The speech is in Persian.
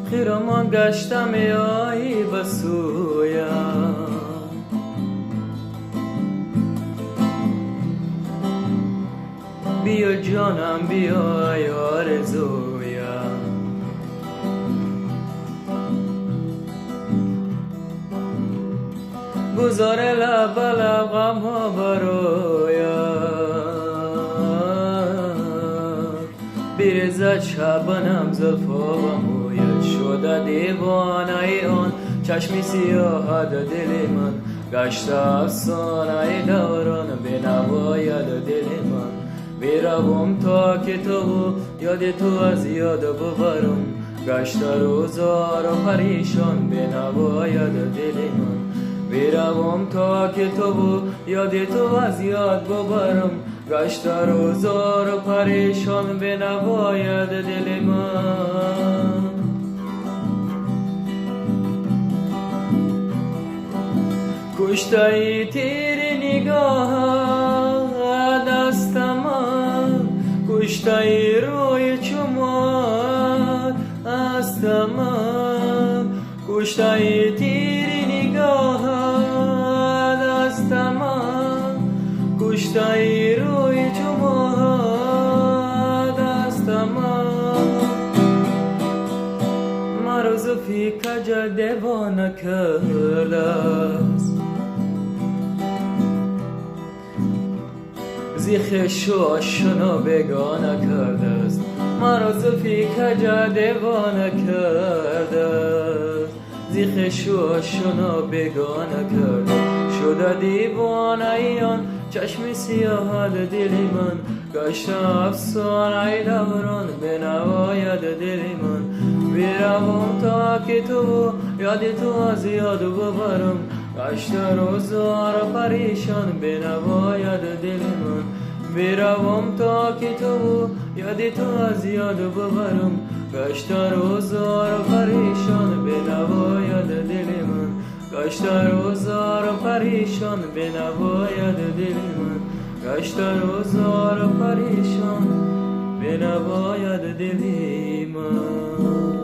خیرامان گشتم ای بسویم، بیا جانم بیا ای آرزویم. گذار لب لب غم ها برایم، بیرزد شبنم زلفا و مویت شده دیوانه آن چشمی سیاه دل من، گشته افسانه دوران بنواید دل من. بیروم تا که تو یاد تو از یاد ببرم، گشته روزار و پریشان بنواید دل من. بیروم تا که تو یاد تو از یاد ببرم، گشته روزار و پریشان بنواید دل من. کشته ای تیر نگاه دست من، کشته ای روی چمار است من، کشته ای تیر نگاه دست من، کشته ای روی چمار دست من. مرا زلفی کج دیوانه کرده است، زیخش و آشنا بگانه کرده است. مرا زلفی کج دیوانه کرده است، زیخش و آشنا بگانه کرده. شده دیوانه آن چشم سیاه دل من، گشته افسانه دوران بنواید دل من. بیروم تا که تو یاد تو از یاد ببرم، گشته روزار و پریشان بنواید دل من. بیروم تا که تو یاد تو از یاد ببرم، گشته روزار و پریشان بنواید دل من. گشته روزار و پریشان بنواید دل من، گشته روزار و پریشان بنواید دل من.